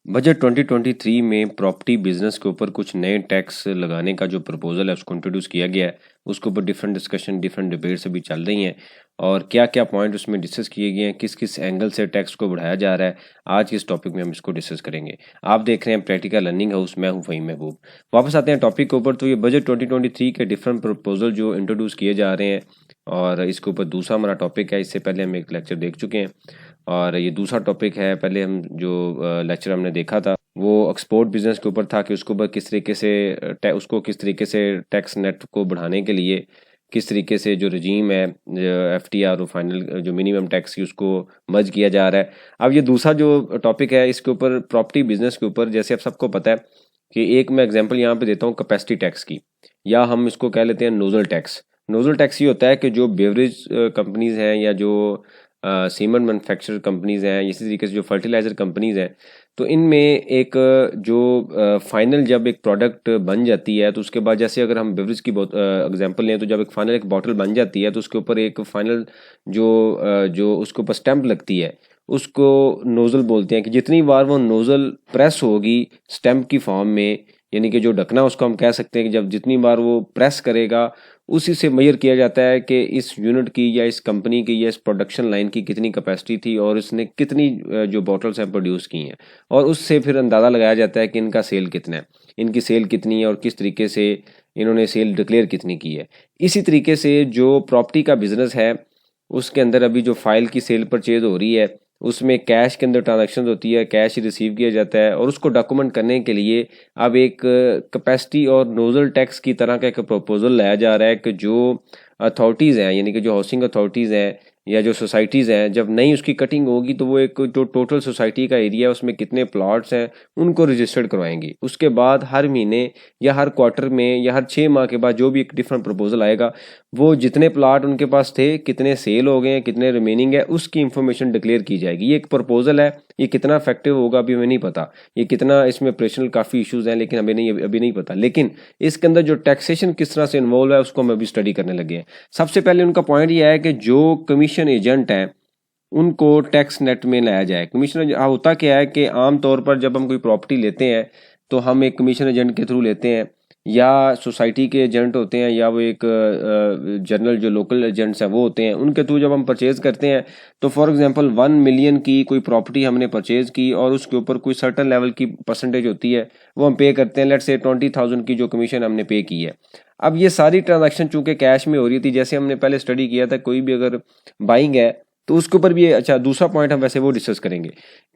Budget 2023 में property business के ऊपर कुछ नए टैक्स लगाने का जो प्रपोजल है उसको इंट्रोड्यूस किया गया है। उसके ऊपर डिफरेंट डिस्कशन डिफरेंट डिबेट्स अभी चल रही हैं और क्या क्या पॉइंट उसमें डिस्कस किए गए हैं, किस किस एंगल से टैक्स को बढ़ाया जा रहा है। आज के इस टॉपिक में हम इसको डिस्कस करेंगे। आप देख रहे हैं प्रैक्टिकल लर्निंग हाउस, मैं हूं फ़हीम महबूब। वापस आते हैं टॉपिक के ऊपर। तो ये बजट 2023 के डिफरेंट प्रपोजल जो इंट्रोड्यूस किए जा रहे हैं और इसके ऊपर दूसरा हमारा टॉपिक है। इससे पहले हम एक लेक्चर देख चुके हैं और ये दूसरा टॉपिक है। पहले हम जो लेक्चर हमने देखा था वो एक्सपोर्ट बिजनेस के ऊपर था कि उसके ऊपर किस तरीके से उसको किस तरीके से टैक्स नेट को बढ़ाने के लिए किस तरीके से जो रजीम है FTR और फाइनल जो मिनिमम टैक्स की उसको मर्ज किया जा रहा है। अब ये दूसरा जो टॉपिक है इसके ऊपर प्रॉपर्टी बिजनेस के ऊपर, जैसे आप सबको पता है कि एक मैं एग्जांपल यहाँ पे देता हूँ कैपेसिटी टैक्स की, या हम इसको कह लेते हैं नोजल टैक्स। नोजल टैक्स ये होता है कि जो बेवरेज कंपनीज हैं या जो सीमेंट मैन्युफैक्चर कंपनीज हैं, इसी तरीके से जो फर्टिलाइजर कंपनीज हैं, तो इनमें एक जो फाइनल जब एक प्रोडक्ट बन जाती है तो उसके बाद जैसे अगर हम बेवरेज की एग्जांपल लें तो जब एक फाइनल एक बॉटल बन जाती है तो उसके ऊपर एक फाइनल जो उसके ऊपर स्टैंप लगती है उसको नोजल बोलते हैं। कि जितनी बार वो नोजल प्रेस होगी स्टैंप की फॉर्म में, यानी कि जो ढकना उसको हम कह सकते हैं कि जब जितनी बार वो प्रेस करेगा उसी से मेजर किया जाता है कि इस यूनिट की या इस कंपनी की या इस प्रोडक्शन लाइन की कितनी कैपेसिटी थी और इसने कितनी जो बॉटल्स हैं प्रोड्यूस की हैं, और उससे फिर अंदाज़ा लगाया जाता है कि इनका सेल कितना है, इनकी सेल कितनी है और किस तरीके से इन्होंने सेल डिक्लेयर कितनी की है। इसी तरीके से जो प्रॉपर्टी का बिजनेस है उसके अंदर अभी जो फाइल की सेल परचेज हो रही है उसमें कैश के अंदर ट्रांजैक्शन होती है, कैश रिसीव किया जाता है और उसको डॉक्यूमेंट करने के लिए अब एक कैपेसिटी और नोजल टैक्स की तरह का एक प्रपोजल लाया जा रहा है कि जो अथॉरिटीज़ हैं, यानी कि जो हाउसिंग अथॉरिटीज़ हैं या जो सोसाइटीज़ हैं, जब नई उसकी कटिंग होगी तो वो एक जो टोटल सोसाइटी का एरिया है उसमें कितने प्लॉट्स हैं उनको रजिस्टर्ड करवाएंगी। उसके बाद हर महीने या हर क्वार्टर में या हर 6 माह के बाद जो भी एक डिफरेंट प्रपोजल आएगा वो जितने प्लाट उनके पास थे, कितने सेल हो गए हैं, कितने रिमेनिंग है, उसकी इंफॉर्मेशन डिक्लेयर की जाएगी। ये एक प्रपोजल है, ये कितना इफेक्टिव होगा अभी हमें नहीं पता, ये कितना इसमें ऑपरेशनल काफ़ी इश्यूज हैं लेकिन हमें नहीं अभी नहीं पता। लेकिन इसके अंदर जो टैक्सेशन किस तरह से इन्वॉल्व है उसको हम अभी स्टडी करने लगे हैं। सबसे पहले उनका पॉइंट ये है कि जो कमीशन एजेंट हैं उनको टैक्स नेट में लाया जाए। कमीशन होता क्या है कि आमतौर पर जब हम कोई प्रॉपर्टी लेते हैं तो हम एक कमीशन एजेंट के थ्रू लेते हैं, या सोसाइटी के एजेंट होते हैं, या वो एक जनरल जो लोकल एजेंट्स हैं वो होते हैं, उनके थ्रू जब हम परचेज़ करते हैं तो फॉर एग्जांपल 1 मिलियन की कोई प्रॉपर्टी हमने परचेज़ की और उसके ऊपर कोई सर्टन लेवल की परसेंटेज होती है वो हम पे करते हैं। लेट्स से 20,000 की जो कमीशन हमने पे की है। अब ये सारी ट्रांजैक्शन चूंकि कैश में हो रही थी, जैसे हमने पहले स्टडी किया था कोई भी अगर बाइंग है तो उसके ऊपर भी अच्छा दूसरा पॉइंट हम वैसे वो डिस्कस करेंगे,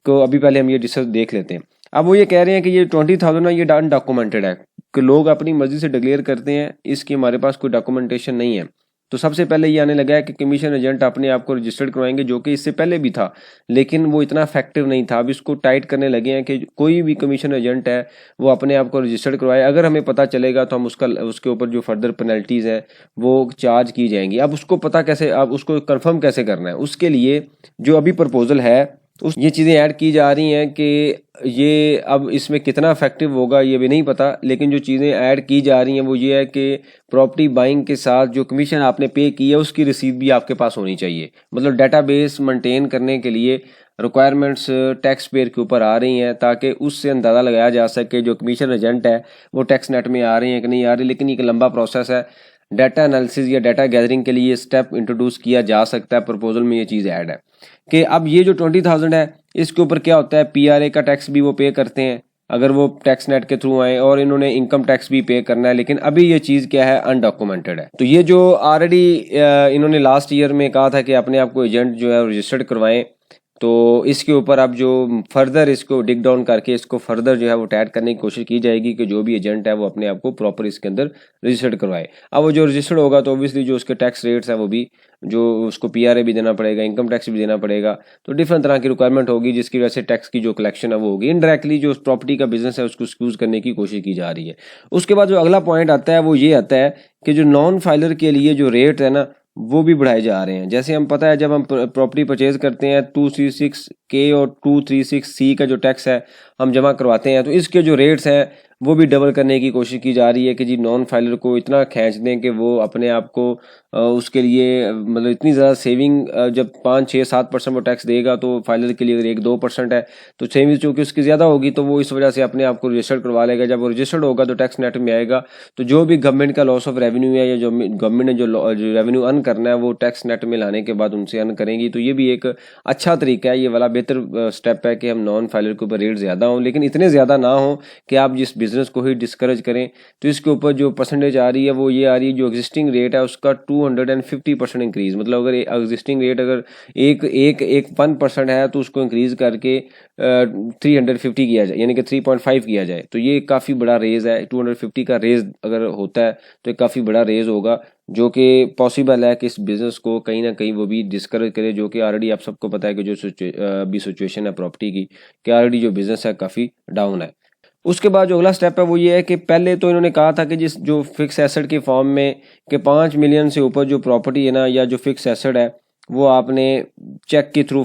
तो अभी पहले हम ये डिस्कस देख लेते हैं। अब वो ये कह रहे हैं कि ये 20,000 ना ये अनडॉक्यूमेंटेड है, कि लोग अपनी मर्जी से डिक्लेयर करते हैं, इसकी हमारे पास कोई डॉक्यूमेंटेशन नहीं है। तो सबसे पहले ये आने लगा है कि कमीशन एजेंट अपने आप को रजिस्टर्ड करवाएंगे, जो कि इससे पहले भी था लेकिन वो इतना इफेक्टिव नहीं था। अब इसको टाइट करने लगे हैं कि कोई भी कमीशन एजेंट है वो अपने आप को रजिस्टर्ड करवाए। अगर हमें पता चलेगा तो हम उसके ऊपर जो फर्दर पेनल्टीज़ हैं वो चार्ज की जाएंगी। अब उसको पता कैसे, अब उसको कंफर्म कैसे करना है, उसके लिए जो अभी प्रपोजल है उस ये चीज़ें ऐड की जा रही हैं कि ये अब इसमें कितना इफेक्टिव होगा ये भी नहीं पता, लेकिन जो चीज़ें ऐड की जा रही हैं वो ये है कि प्रॉपर्टी बाइंग के साथ जो कमीशन आपने पे की है उसकी रिसीट भी आपके पास होनी चाहिए। मतलब डेटाबेस मेंटेन करने के लिए रिक्वायरमेंट्स टैक्स पेयर के ऊपर आ रही हैं ताकि उससे अंदाज़ा लगाया जा सके जो कमीशन एजेंट है वो टैक्स नेट में आ रही हैं कि नहीं आ रही। लेकिन एक लंबा प्रोसेस है, डाटा एनालिसिस या डाटा गैदरिंग के लिए स्टेप इंट्रोड्यूस किया जा सकता है। प्रपोजल में ये चीज़ ऐड है कि अब ये जो 20,000 है इसके ऊपर क्या होता है, PRA का टैक्स भी वो पे करते हैं अगर वो टैक्स नेट के थ्रू आए, और इन्होंने इनकम टैक्स भी पे करना है। लेकिन अभी ये चीज़ क्या है, अनडॉक्यूमेंटेड है। तो ये जो ऑलरेडी इन्होंने लास्ट ईयर में कहा था कि अपने आप को एजेंट जो है रजिस्टर्ड करवाएं, तो इसके ऊपर अब जो फर्दर इसको डिग डाउन करके इसको फर्दर जो है वो टैड करने की कोशिश की जाएगी कि जो भी एजेंट है वो अपने आप को प्रॉपर इसके अंदर रजिस्टर्ड करवाए। अब वो जो रजिस्टर्ड होगा तो ऑब्वियसली जो उसके टैक्स रेट्स हैं वो भी, जो उसको PRA भी देना पड़ेगा, इनकम टैक्स भी देना पड़ेगा, तो डिफरेंट तरह की रिक्वायरमेंट होगी जिसकी वजह से टैक्स की जो कलेक्शन है वो होगी। इनडायरेक्टली जो प्रॉपर्टी का बिजनेस है उसको एक्सक्यूज करने की कोशिश की जा रही है। उसके बाद जो अगला पॉइंट आता है वो ये आता है कि जो नॉन फाइलर के लिए जो रेट है ना वो भी बढ़ाए जा रहे हैं। जैसे हम पता है जब हम प्रॉपर्टी परचेज करते हैं 236 के और 236 C का जो टैक्स है हम जमा करवाते हैं, तो इसके जो रेट्स हैं वो भी डबल करने की कोशिश की जा रही है कि जी नॉन फाइलर को इतना खींच दें कि वो अपने आप को उसके लिए मतलब इतनी ज़्यादा सेविंग, जब 5, 6, 7% वो टैक्स देगा तो फाइलर के लिए अगर 1, 2% है तो सेविंग चूँकि उसकी ज़्यादा होगी तो वो इस वजह से अपने आप को रजिस्टर्ड करवा लेगा। जब वो रजिस्टर्ड होगा तो टैक्स नेट में आएगा, तो जो भी गवर्नमेंट का लॉस ऑफ रेवेन्यू है या जो गवर्नमेंट ने जो रेवेन्यू अर्न करना है वो टैक्स नेट में लाने के बाद उनसे अर्न करेंगी। तो ये भी एक अच्छा तरीका है, ये वाला बेहतर स्टेप है कि हम नॉन फाइलर के ऊपर रेट ज़्यादा हों, लेकिन इतने ज़्यादा ना हो कि आप जिस बिज़नेस को ही डिस्करेज करें। तो इसके ऊपर जो परसेंटेज आ रही है वो ये आ रही है, जो एग्जिस्टिंग रेट है उसका 250% इंक्रीज़, मतलब अगर एग्जिस्टिंग रेट अगर एक एक एक 1% है तो उसको इंक्रीज़ करके 350 किया जाए, यानी कि 3.5 किया जाए। तो ये काफ़ी बड़ा रेज़ है, 250 का रेज़ अगर होता है तो एक काफ़ी बड़ा रेज़ होगा, जो कि पॉसिबल है कि इस बिज़नेस को कहीं ना कहीं वो भी डिस्करेज करे, जो कि ऑलरेडी आप सबको पता है कि जो अभी सिचुएशन है प्रॉपर्टी की, कि ऑलरेडी जो बिज़नेस है काफ़ी डाउन है। उसके बाद जो अगला स्टेप है वो ये है कि पहले तो इन्होंने कहा था कि जिस जो फिक्स एसेट के फॉर्म में कि 5 मिलियन से ऊपर जो प्रॉपर्टी है ना, या जो फिक्स एसेट है वो आपने चेक के थ्रू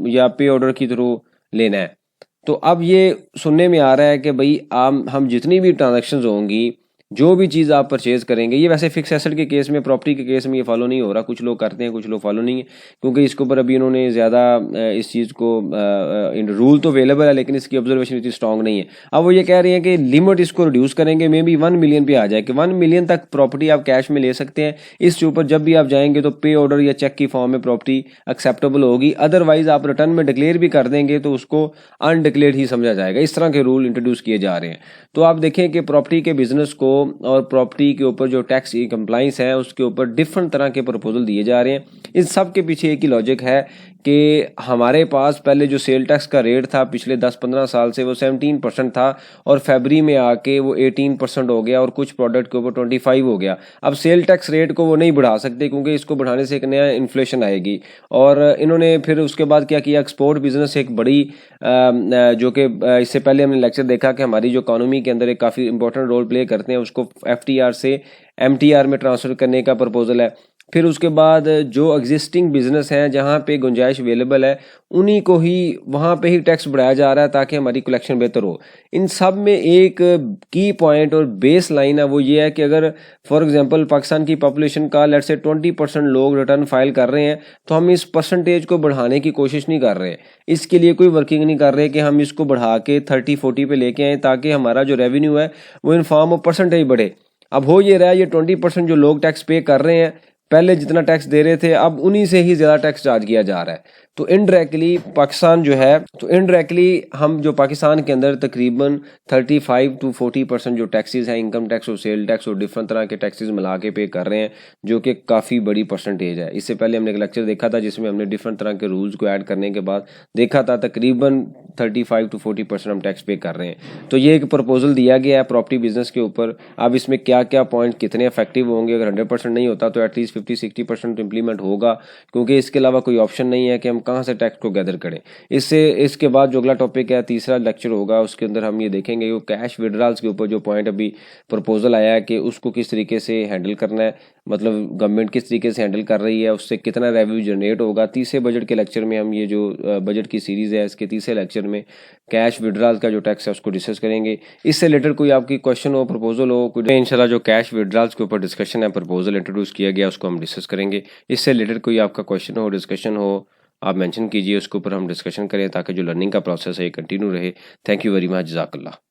या पे ऑर्डर के थ्रू लेना है। तो अब ये सुनने में आ रहा है कि भाई हम जितनी भी ट्रांजैक्शंस होंगी, जो भी चीज़ आप परचेज करेंगे, ये वैसे फिक्स एसेट के केस में, प्रॉपर्टी के केस में ये फॉलो नहीं हो रहा, कुछ लोग करते हैं कुछ लोग फॉलो नहीं है, क्योंकि इसके ऊपर अभी इन्होंने ज़्यादा इस चीज़ को इन रूल तो अवेलेबल है लेकिन इसकी ऑब्जर्वेशन इतनी स्ट्रांग नहीं है। अब वो ये कह रही है कि लिमिट इसको रिड्यूस करेंगे, मे बी 1 मिलियन पे आ जाए कि 1 मिलियन तक प्रॉपर्टी आप कैश में ले सकते हैं। इसके ऊपर जब भी आप जाएंगे तो पे ऑर्डर या चेक की फॉर्म में प्रॉपर्टी एक्सेप्टेबल होगी, अदरवाइज आप रिटर्न में डिक्लेयर भी कर देंगे तो उसको अनडिक्लेयर्ड ही समझा जाएगा। इस तरह के रूल इंट्रोड्यूस किए जा रहे हैं। तो आप देखें कि प्रॉपर्टी के बिजनेस को और प्रॉपर्टी के ऊपर जो टैक्स की कंप्लाइंस है उसके ऊपर डिफरेंट तरह के प्रपोजल दिए जा रहे हैं। इन सब के पीछे एक ही लॉजिक है कि हमारे पास पहले जो सेल टैक्स का रेट था पिछले 10-15 साल से वो 17% था, और फरवरी में आके वो 18% हो गया और कुछ प्रोडक्ट के ऊपर 25 हो गया। अब सेल टैक्स रेट को वो नहीं बढ़ा सकते क्योंकि इसको बढ़ाने से एक नया इन्फ्लेशन आएगी। और इन्होंने फिर उसके बाद क्या किया, एक्सपोर्ट बिजनेस एक बड़ी जो कि इससे पहले हमने लेक्चर देखा कि हमारी जो इकोनॉमी के अंदर एक काफ़ी इंपॉर्टेंट रोल प्ले करते हैं, उसको FTR से MTR में ट्रांसफ़र करने का प्रपोजल है। फिर उसके बाद जो एग्जिस्टिंग बिजनेस हैं जहाँ पे गुंजाइश अवेलेबल है उन्हीं को ही वहाँ पे ही टैक्स बढ़ाया जा रहा है ताकि हमारी कलेक्शन बेहतर हो। इन सब में एक की पॉइंट और बेस लाइन है, वो ये है कि अगर फॉर एग्जांपल पाकिस्तान की पॉपुलेशन का लेट्स से 20% लोग रिटर्न फाइल कर रहे हैं तो हम इस परसेंटेज को बढ़ाने की कोशिश नहीं कर रहे, इसके लिए कोई वर्किंग नहीं कर रहे कि हम इसको बढ़ा के 30-40 पे लेके आए ताकि हमारा जो रेवेन्यू है वो इन फॉर्म ऑफ परसेंटेज बढ़े। अब हो ये रहा है, ये 20% जो लोग टैक्स पे कर रहे हैं, पहले जितना टैक्स दे रहे थे अब उन्हीं से ही ज़्यादा टैक्स चार्ज किया जा रहा है। तो इनडायरेक्टली पाकिस्तान जो है, तो इनडायरेक्टली हम जो पाकिस्तान के अंदर तकरीबन 35-40% जो टैक्सेस हैं, इनकम टैक्स और सेल टैक्स और डिफरेंट तरह के टैक्सेस मिला के पे कर रहे हैं, जो कि काफ़ी बड़ी परसेंटेज है। इससे पहले हमने एक लेक्चर देखा था जिसमें हमने डिफरेंट तरह के रूल्स को ऐड करने के बाद देखा था तकरीबन 35-40% हम टैक्स पे कर रहे हैं। तो ये एक प्रपोजल दिया गया है प्रॉपर्टी बिजनेस के ऊपर। अब इसमें क्या क्या पॉइंट कितने इफेक्टिव होंगे, अगर 100% नहीं होता तो एटलीस्ट 50-60% इम्प्लीमेंट होगा, क्योंकि इसके अलावा कोई ऑप्शन नहीं है कि हम कहाँ से टैक्स को गैदर करें। इसके बाद जो अगला टॉपिक है, तीसरा लेक्चर होगा, उसके अंदर हम ये देखेंगे कि कैश विड्रॉल्स के ऊपर जो पॉइंट अभी प्रपोजल आया है कि उसको किस तरीके से हैंडल करना है, मतलब गवर्नमेंट किस तरीके से हैंडल कर रही है, उससे कितना रेवेन्यू जनरेट होगा। तीसरे बजट के लेक्चर में हम ये जो बजट की सीरीज़ है इसके तीसरे लेक्चर में कैश विड्रॉल का जो टैक्स है उसको डिस्कस करेंगे। इससे रिलेटेड कोई आपकी क्वेश्चन हो, प्रपोजल हो, कोई इंशाल्लाह जो कैश विड्रॉल्स के ऊपर डिस्कशन है, प्रपोजल इंट्रोड्यूस किया गया उसको हम डिस्कस करेंगे। इससे रिलेटेड कोई आपका क्वेश्चन हो, डिस्कशन हो, आप मेंशन कीजिए, उसके ऊपर हम डिस्कशन करें ताकि जो लर्निंग का प्रोसेस है ये कंटिन्यू रहे। थैंक यू वेरी मच, जज़ाकल्लाह।